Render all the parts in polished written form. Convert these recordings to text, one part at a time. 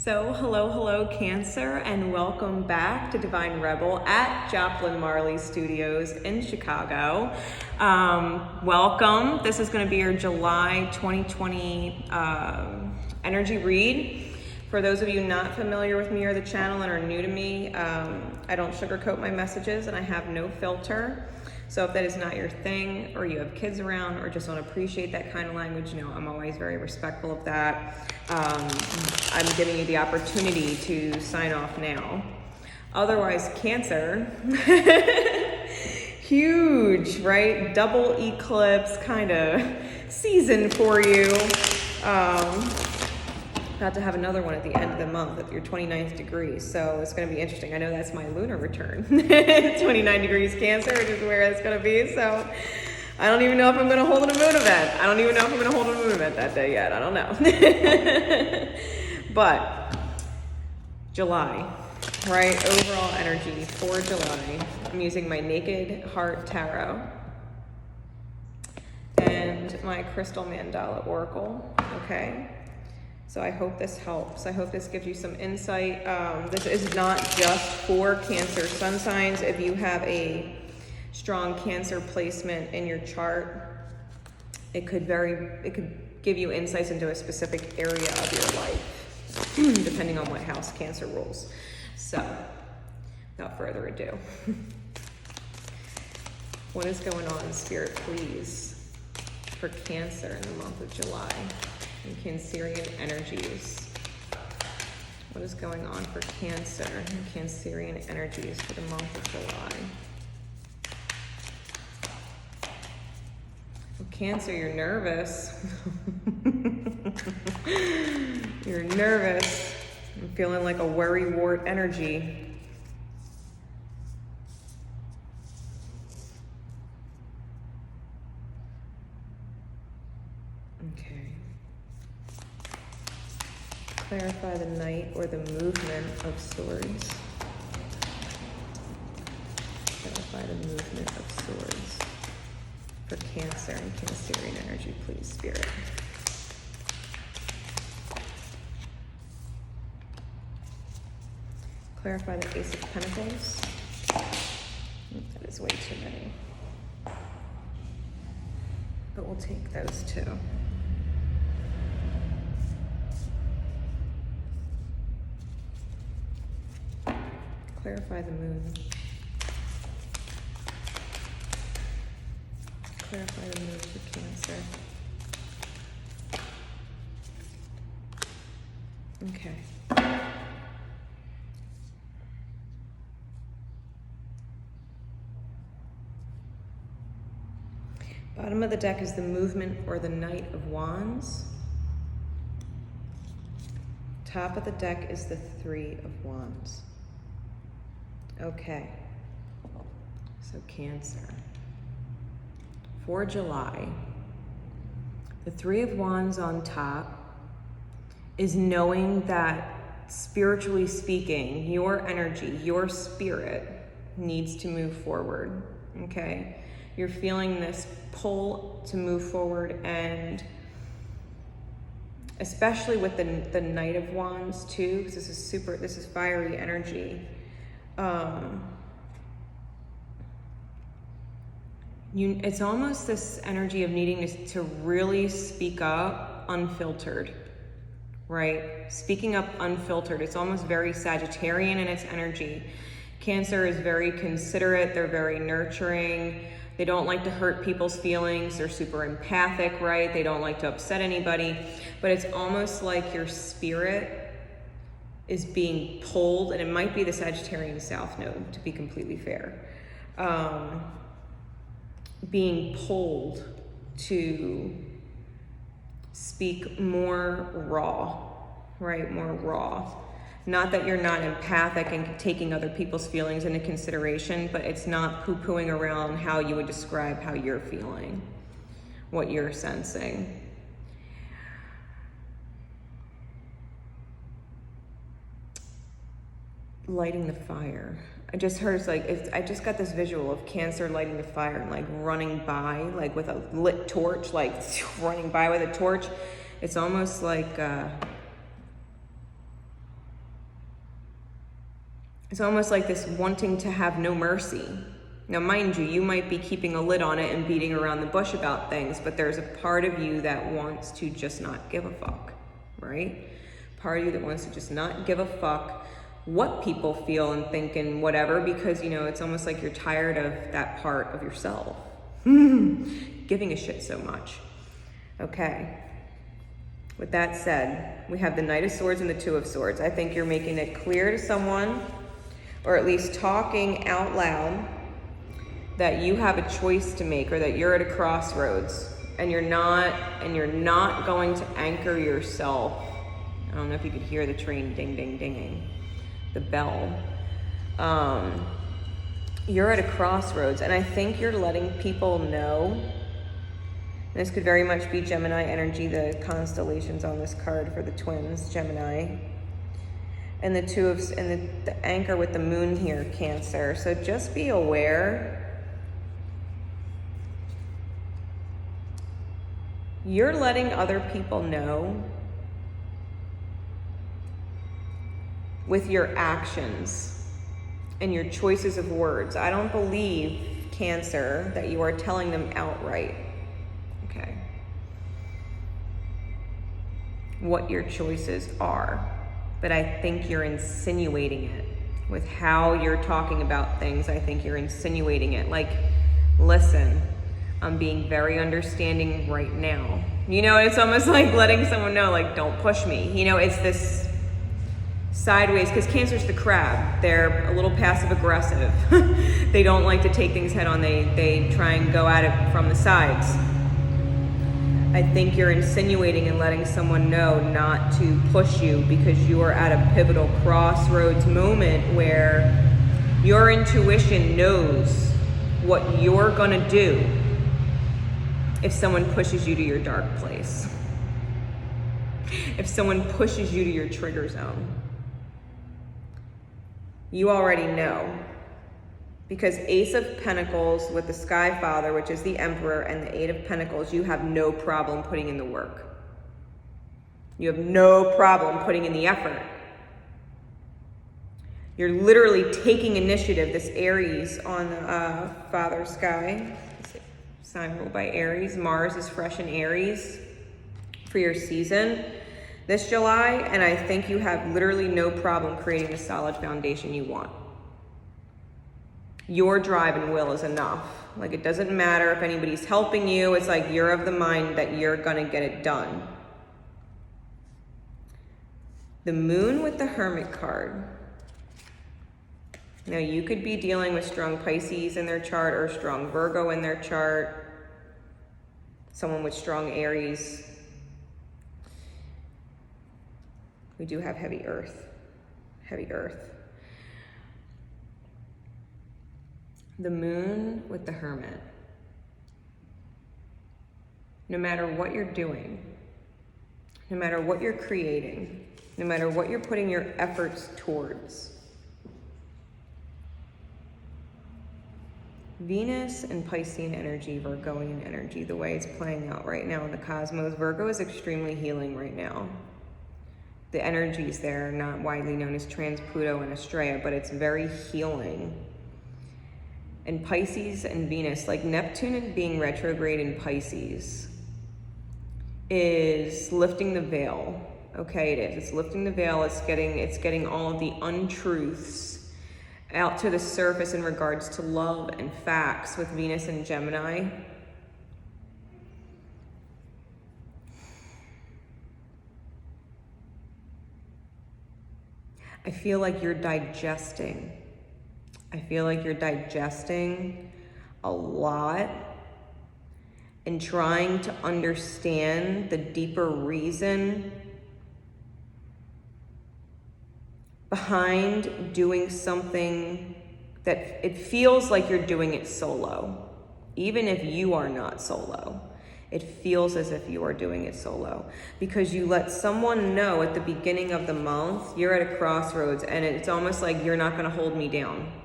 Hello, Cancer, and welcome back to Divine Rebel at Joplin Marley Studios in Chicago. Welcome. This is going to be your July 2020 energy read. For those of you not familiar with me or the channel and are new to me, I don't sugarcoat my messages and I have no filter. So if that is not your thing, or you have kids around, or just don't appreciate that kind of language, I'm always very respectful of that. I'm giving you the opportunity to sign off now. Otherwise, Cancer, huge, right? Double eclipse kind of season for you. About to have another one at the end of the month at your 29th degree, so it's going to be interesting. I know that's my lunar return. 29 degrees Cancer, which is where it's going to be, so I don't even know if I'm going to hold a moon event. I don't even know if I'm going to hold a moon event that day yet. I don't know. But July, right? Overall energy for July. I'm using my Naked Heart Tarot and my Crystal Mandala Oracle, okay? So I hope this helps. I hope this gives you some insight. This is not just for Cancer sun signs. If you have a strong Cancer placement in your chart, it could give you insights into a specific area of your life, depending on what house Cancer rules. So, without further ado, what is going on, Spirit, please, for Cancer in the month of July? And Cancerian energies. What is going on for Cancer and Cancerian energies for the month of July? Well, Cancer, you're nervous. You're nervous. I'm feeling like a worrywart energy. Okay. Clarify the Knight or the Movement of Swords. Clarify the Movement of Swords for Cancer and Cancerian energy, please, Spirit. Clarify the Ace of Pentacles. That is way too many. But we'll take those two. Clarify the Moon. Clarify the Moon for Cancer. Okay. Bottom of the deck is the Movement or the Knight of Wands. Top of the deck is the Three of Wands. Okay, so Cancer. For July, the Three of Wands on top is knowing that, spiritually speaking, your energy, your spirit needs to move forward, okay? You're feeling this pull to move forward, and especially with the Knight of Wands too, because this is fiery energy. It's almost this energy of needing to really speak up unfiltered, right? Speaking up unfiltered. It's almost very Sagittarian in its energy. Cancer is very considerate. They're very nurturing. They don't like to hurt people's feelings. They're super empathic, right? They don't like to upset anybody. But it's almost like your spirit is being pulled, and it might be the Sagittarian South Node, to be completely fair, being pulled to speak more raw, right? More raw. Not that you're not empathic and taking other people's feelings into consideration, but it's not poo-pooing around how you would describe how you're feeling, what you're sensing. Lighting the fire. I just heard, I just got this visual of Cancer lighting the fire and like running by, like with a lit torch, like running by with a torch. It's almost like It's almost like this wanting to have no mercy. Now, mind you, you might be keeping a lid on it and beating around the bush about things, but there's a part of you that wants to just not give a fuck, right? Part of you that wants to just not give a fuck what people feel and think and whatever, because, you know, it's almost like you're tired of that part of yourself. Giving a shit so much. Okay. With that said, we have the Knight of Swords and the Two of Swords. I think you're making it clear to someone, or at least talking out loud, that you have a choice to make, or that you're at a crossroads, and you're not going to anchor yourself. I don't know if you could hear the train ding, ding, dinging, the bell. You're at a crossroads, and I think you're letting people know. This could very much be Gemini energy, the constellations on this card for the twins, Gemini. And the anchor with the moon here, Cancer. So just be aware. You're letting other people know with your actions and your choices of words. I don't believe, Cancer, that you are telling them outright, okay, what your choices are. But I think you're insinuating it with how you're talking about things. I think you're insinuating it. Like, listen, I'm being very understanding right now. You know, it's almost like letting someone know, like, don't push me. You know, it's this sideways, because Cancer's the crab. They're a little passive aggressive. They don't like to take things head on. They try and go at it from the sides. I think you're insinuating and letting someone know not to push you, because you are at a pivotal crossroads moment where your intuition knows what you're gonna do if someone pushes you to your dark place. If someone pushes you to your trigger zone. You already know. Because Ace of Pentacles with the Sky Father, which is the Emperor, and the Eight of Pentacles, you have no problem putting in the work. You have no problem putting in the effort. You're literally taking initiative. This Aries on Father Sky, sign ruled by Aries. Mars is fresh in Aries for your season this July, and I think you have literally no problem creating the solid foundation you want. Your drive and will is enough. Like, it doesn't matter if anybody's helping you. It's like you're of the mind that you're gonna get it done. The Moon with the Hermit card. Now, you could be dealing with strong Pisces in their chart, or strong Virgo in their chart. Someone with strong Aries. We do have heavy earth. Heavy earth. The Moon with the Hermit. No matter what you're doing, no matter what you're creating, no matter what you're putting your efforts towards, Venus and Piscean energy, Virgoian energy, the way it's playing out right now in the cosmos, Virgo is extremely healing right now. The energies there are not widely known as trans Pluto and Astrea, but it's very healing. And Pisces and Venus, like Neptune being retrograde in Pisces, is lifting the veil. Okay, it is. It's lifting the veil. It's getting all of the untruths out to the surface in regards to love and facts with Venus and Gemini. I feel like you're digesting. I feel like you're digesting a lot and trying to understand the deeper reason behind doing something that it feels like you're doing it solo. Even if you are not solo, it feels as if you are doing it solo, because you let someone know at the beginning of the month you're at a crossroads, and it's almost like you're not going to hold me down.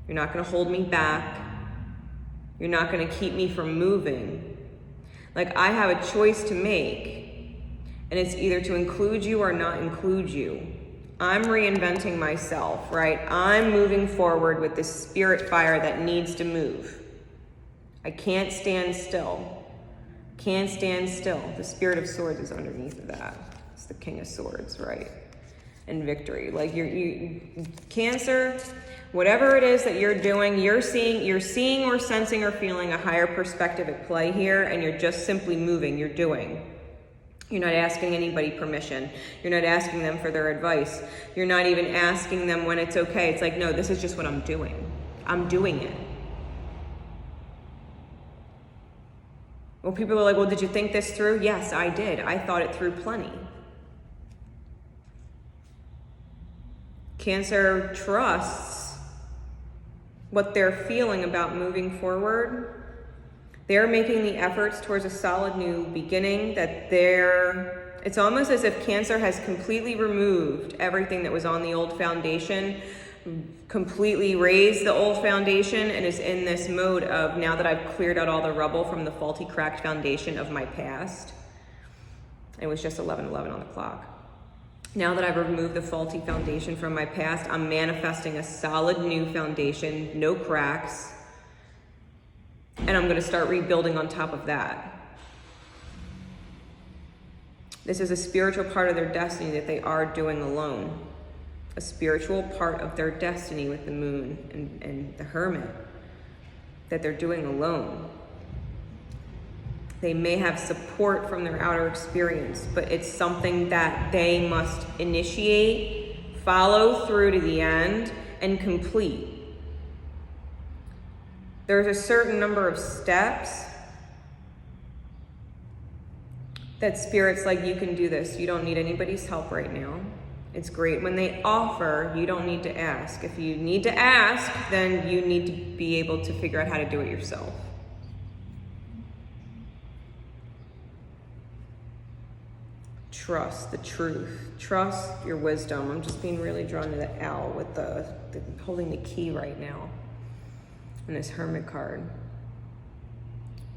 You're not going to hold me back. You're not going to keep me from moving. Like, I have a choice to make, and it's either to include you or not include you. I'm reinventing myself, right? I'm moving forward with this spirit fire that needs to move. I can't stand still. Can't stand still. The Spirit of Swords is underneath of that. It's the King of Swords, right? And victory. Like you Cancer, whatever it is that you're doing, you're seeing or sensing or feeling a higher perspective at play here, and you're just simply moving, you're doing. You're not asking anybody permission. You're not asking them for their advice. You're not even asking them when it's okay. It's like, no, this is just what I'm doing. I'm doing it. Well, people are like, well, did you think this through? Yes, I did. I thought it through plenty. Cancer trusts what they're feeling about moving forward. They're making the efforts towards a solid new beginning, it's almost as if Cancer has completely removed everything that was on the old foundation, completely raised the old foundation, and is in this mode of, now that I've cleared out all the rubble from the faulty, cracked foundation of my past. It was just 11:11 on the clock. Now that I've removed the faulty foundation from my past, I'm manifesting a solid new foundation, no cracks. And I'm going to start rebuilding on top of that. This is a spiritual part of their destiny that they are doing alone. A spiritual part of their destiny with the moon and the hermit that they're doing alone. They may have support from their outer experience, but it's something that they must initiate, follow through to the end, and complete. There's a certain number of steps that Spirit's like, you can do this. You don't need anybody's help right now. It's great when they offer, you don't need to ask. If you need to ask, then you need to be able to figure out how to do it yourself. Trust the truth. Trust your wisdom. I'm just being really drawn to the owl with the holding the key right now. And this Hermit card.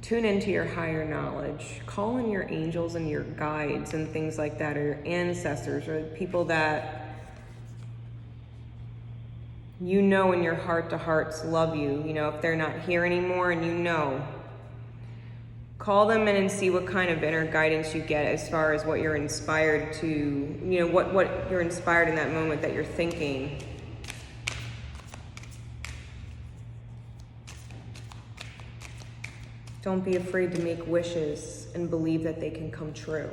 Tune into your higher knowledge. Call in your angels and your guides and things like that, or your ancestors, or people that you know in your heart to hearts love you. You know, if they're not here anymore and you know, call them in and see what kind of inner guidance you get as far as what you're inspired to, you know, what you're inspired in that moment that you're thinking. Don't be afraid to make wishes and believe that they can come true.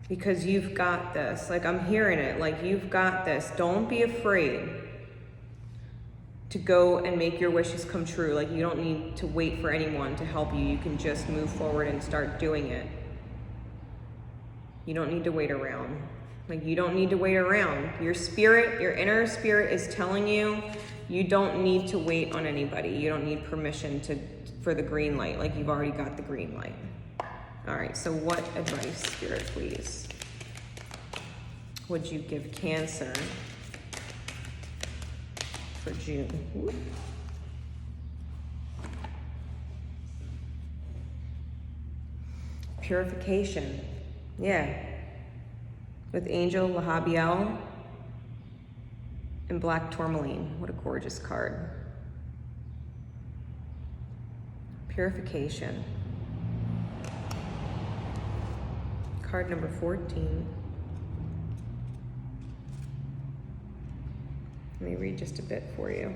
Because you've got this. Like, I'm hearing it. Like, you've got this. Don't be afraid to go and make your wishes come true. Like, you don't need to wait for anyone to help you. You can just move forward and start doing it. You don't need to wait around. Like, you don't need to wait around. Your spirit, your inner spirit is telling you, you don't need to wait on anybody. You don't need permission for the green light. Like, you've already got the green light. All right, so what advice, Spirit, please, would you give Cancer for June? Ooh. Purification. Yeah. With Angel Lahabiel and Black Tourmaline. What a gorgeous card. Purification. Card number 14. Let me read just a bit for you.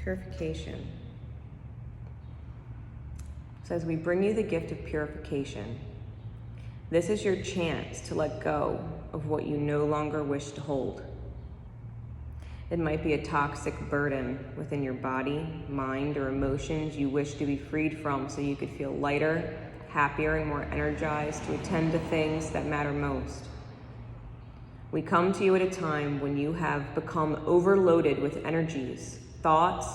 Purification. It says, we bring you the gift of purification. This is your chance to let go of what you no longer wish to hold. It might be a toxic burden within your body, mind, or emotions you wish to be freed from so you could feel lighter, happier, and more energized to attend to things that matter most. We come to you at a time when you have become overloaded with energies, thoughts,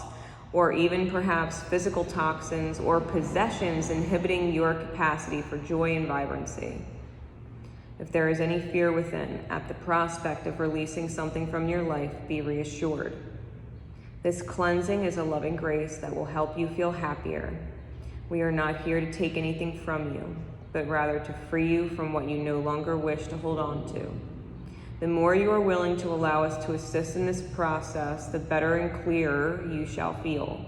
or even perhaps physical toxins or possessions inhibiting your capacity for joy and vibrancy. If there is any fear within at the prospect of releasing something from your life, be reassured. This cleansing is a loving grace that will help you feel happier. We are not here to take anything from you, but rather to free you from what you no longer wish to hold on to. The more you are willing to allow us to assist in this process, the better and clearer you shall feel.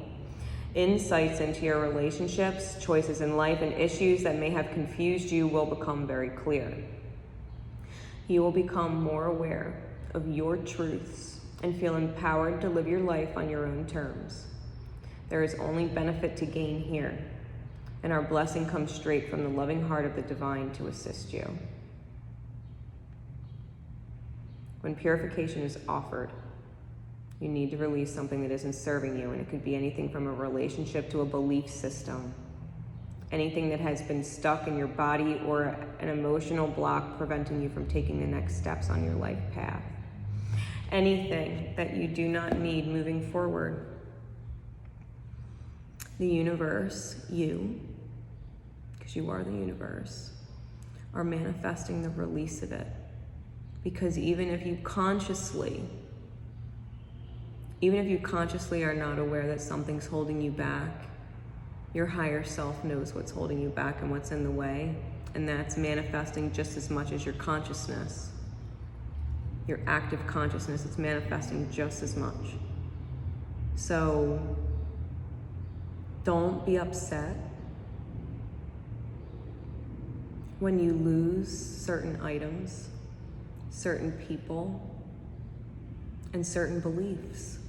Insights into your relationships, choices in life, and issues that may have confused you will become very clear. You will become more aware of your truths and feel empowered to live your life on your own terms. There is only benefit to gain here, and our blessing comes straight from the loving heart of the divine to assist you. When purification is offered, you need to release something that isn't serving you, and it could be anything from a relationship to a belief system. Anything that has been stuck in your body or an emotional block preventing you from taking the next steps on your life path. Anything that you do not need moving forward. The universe, you, because you are the universe, are manifesting the release of it. Because even if you consciously are not aware that something's holding you back, your higher self knows what's holding you back and what's in the way, and that's manifesting just as much as your consciousness. Your active consciousness, it's manifesting just as much. So don't be upset when you lose certain items, certain people, and certain beliefs.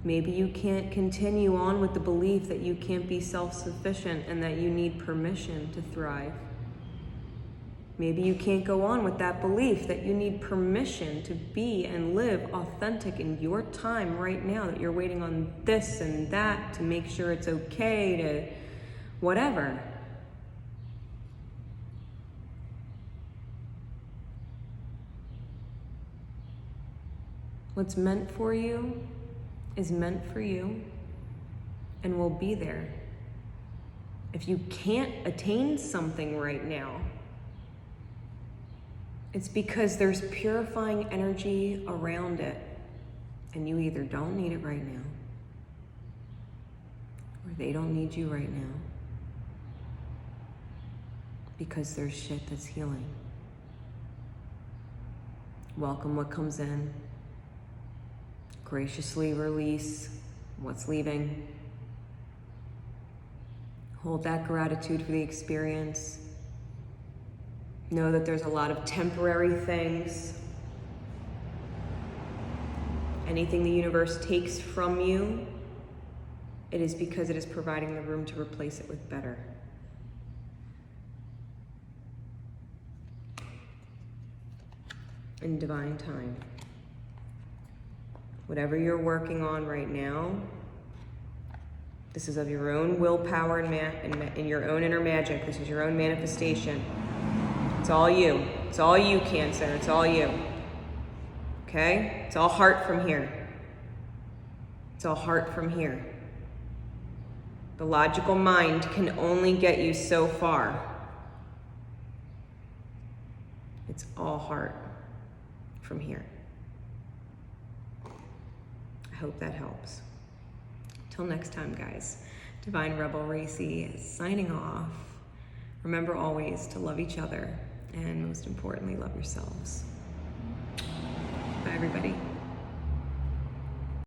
Maybe you can't continue on with the belief that you can't be self-sufficient and that you need permission to thrive. Maybe you can't go on with that belief that you need permission to be and live authentic in your time right now, that you're waiting on this and that to make sure it's okay to whatever. What's meant for you is meant for you and will be there. If you can't attain something right now, it's because there's purifying energy around it, and you either don't need it right now, or they don't need you right now, because there's shit that's healing. Welcome what comes in. Graciously release what's leaving. Hold that gratitude for the experience. Know that there's a lot of temporary things. Anything the universe takes from you, it is because it is providing the room to replace it with better. In divine time. Whatever you're working on right now, this is of your own willpower and your own inner magic. This is your own manifestation. It's all you. It's all you, Cancer. It's all you. Okay? It's all heart from here. It's all heart from here. The logical mind can only get you so far. It's all heart from here. I hope that helps. Till next time, guys. Divine Rebel Racey is signing off. Remember always to love each other, and most importantly, love yourselves. Bye, everybody.